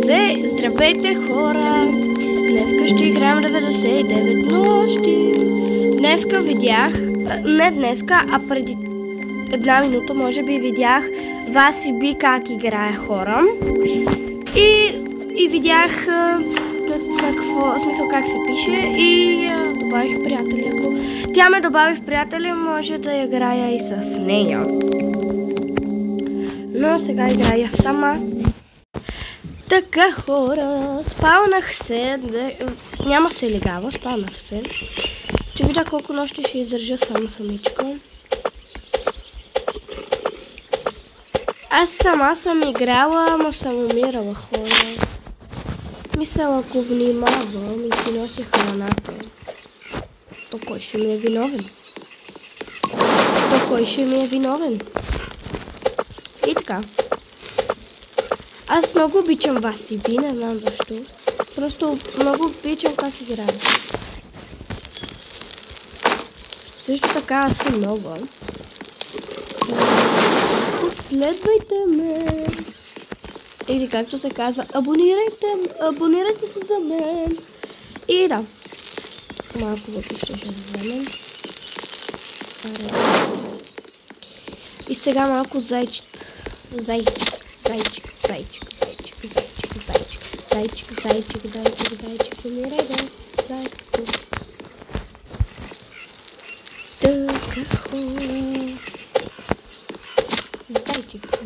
Здравейте хора! Днеска ще играем 99 нощи. Днеска видях, не днеска, а преди една минута може би видях Васи Би как играе хора. И видях смисъл как се пише и добавих приятели. Ако тя ме добави в приятели, може да играя и с нея. Но сега играя сама. Така хора, спалнах се, няма се легава, спалнах се. Ще видя колко нощи ще издържа самичка. Аз сама съм играла, ама съм умирала хора. Мисля, ако внимавам и си носи храната, то кой ще ми е виновен? И така. Аз много обичам Васи Би, не знам защо. Просто много обичам как играя. Също така аз съм нова. Последвайте ме! Или както се казва, абонирайте се за мен. И да. Малко вътре ще вземем. И сега малко зайчик, умирай да, зайчико. Така хора.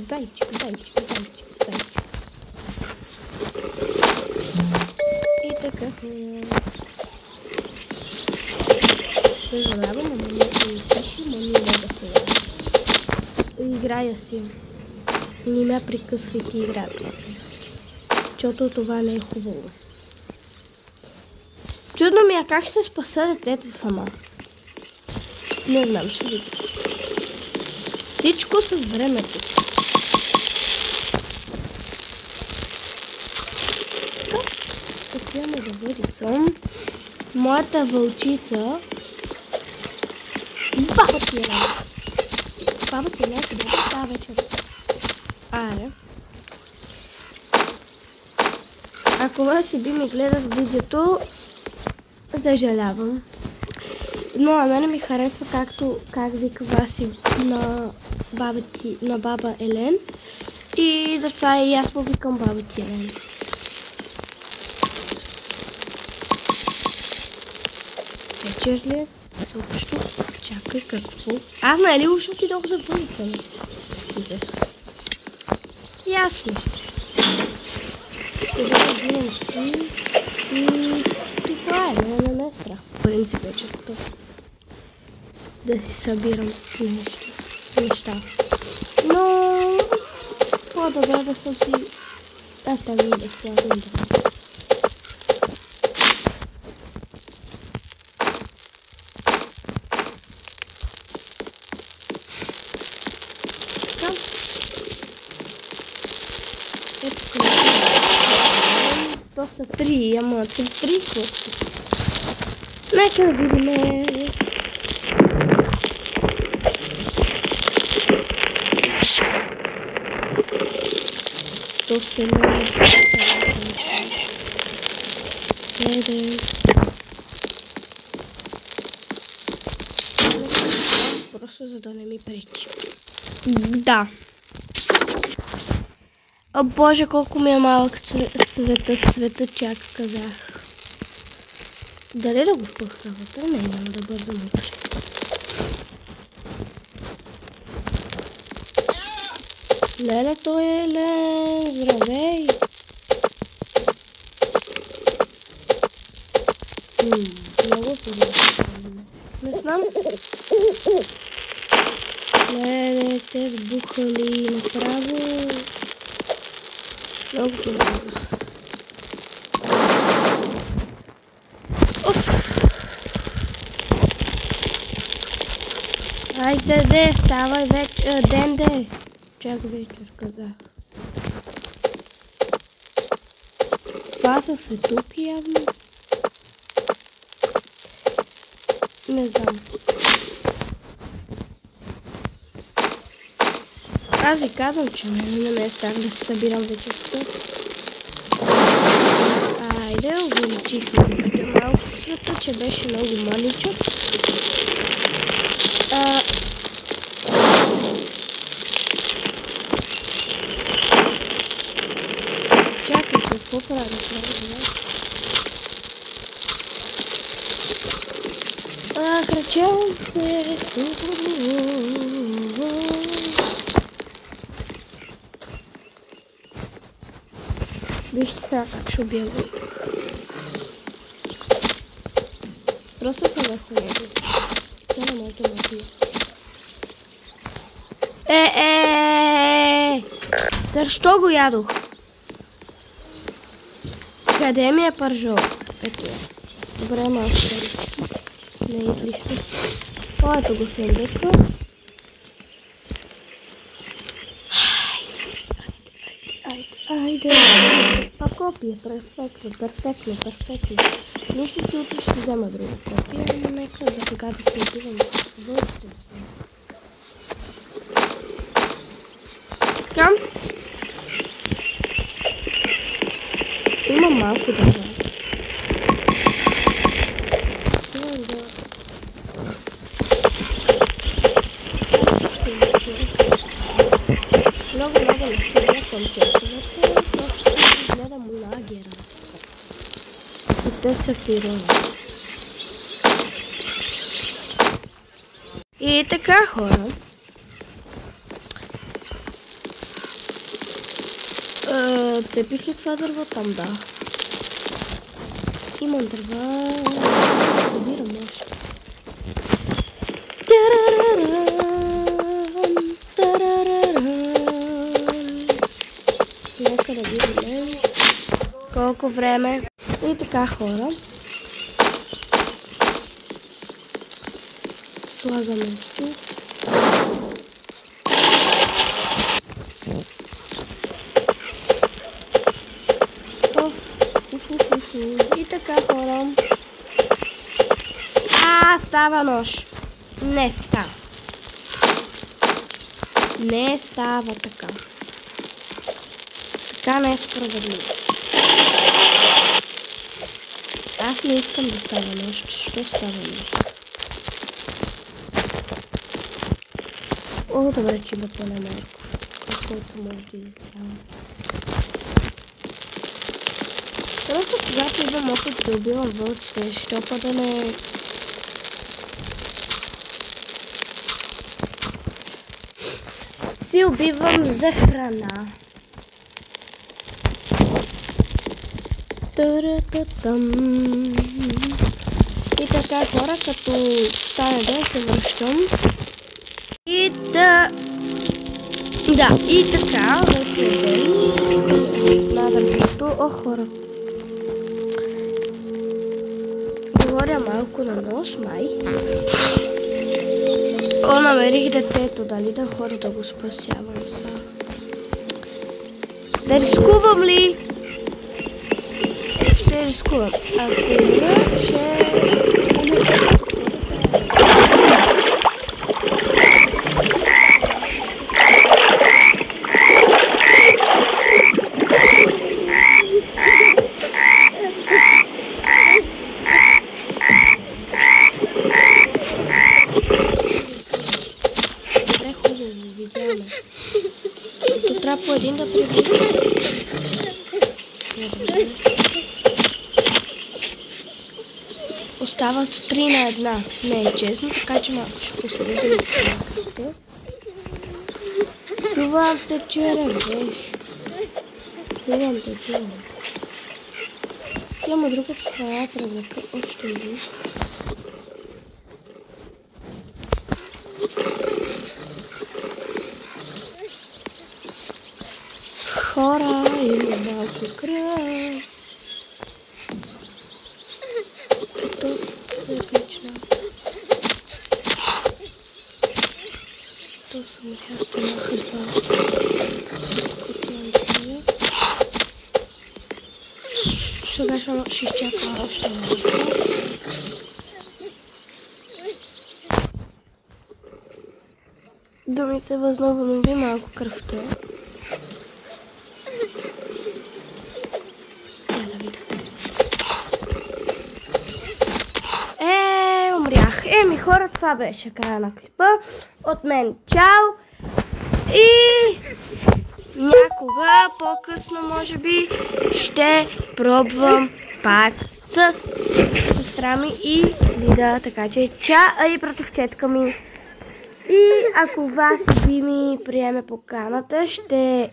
Зайчик. И така хора. Съжалявам, ама не да се играя си. Не ме прекъсвайте играта. Защото това не е хубаво. Чудно ми е как ще спася детето сама. Не знам, ще видя. Всичко с времето. Така ме да бъдица. Моята вълчица. Баба ти е рада. Баба ти не е къде това вечер. Аре. Ако Васи Би ми гледа в видеото, съжалявам. Но на мене ми харесва как вика Васи на баба Елен. И затова и аз повикам баба ти Елен. Вечер ли? Също. Чакай какво? Аз нали уж отидох за бъдица. Ясно. Сега взимам си и това е, не ме страх. В принцип вече тук да си събирам неща. Но по-добре да съм си там и да спявам. То са 3, ама 3 колко. Нека да видим. То се много. Просто за да не ми пречи. Да. О боже, колко ми е малък цветът, чак казах. Дали да го впъхна вътре? Не, няма да бързам вътре. Леле, той е Елен, здравей! Много подобно. Не знам. Леле, те сбухали направо. Много добре. Айде, ставай вече, ден. Чак вечер казах. Това са светулки явно. Не знам. Аз ви казвам, че не ме е страх да се събирам вечерта. научихме малко света, че беше много маничък. Чакай, какво правим? Кръчавам се. Вижте сега как ще убия. Просто съм върху него. Това не може да ме убие. Защо го ядох? Къде ми е пържол? Ето е. Добре, малко не е излишно. Ето го съндъка. Айде. А копия, перфектно. Нищо ти утре ще взема друго копия, но нека за сега да се отивам въобще. Така. Има малко държава. Много не се гледам честовете, просто гледам лагера. И търся пирона. И така, хора. Цепих ли това дърво там? Да. Имам дърва. Събирам още. Нека да видим колко време. И така, хора. Слагаме тук. И така, хора. Става нож. Не става. Не става така. Така не е справедливо. Аз не искам да става нож. Що става нож? О, добре, че има поне малко. Колкото може да изява. Просто когато идвам опит да убивам вълците, що па да не... Си убивам за храна. И така, хора, като стане ден се връщам. И да... Да, и така, вече е ден. Надам често. О, хора. Говоря малко на нос, май. О, намерих детето, дали да ходя да го спасявам сега. Да рискувам ли? Ще рискувам. Ако не, ще... По един да прибирам. Остават 3 на 1. Не е честно, така че малко ще поседя да ми се. Чувам те, че ревеш. Чувам те, че ревеш. Имам от другата страна тръгнете още един. Хора, има малко кръв. Ето се отлично. Ето съм станаха 2. Сега ще изчакам още малко. Да ми се възобнови малко кръвта. ми хора, това беше края на клипа. От мен чао! И някога по-късно, може би, ще пробвам пак с сестра ми и Лида, така че чао и братовчетка ми. И ако вас би ми приеме поканата, ще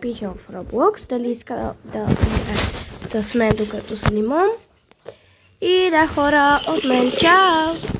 пиша в Roblox, дали иска да играе с мен докато снимам. И да, хора, от мен чао!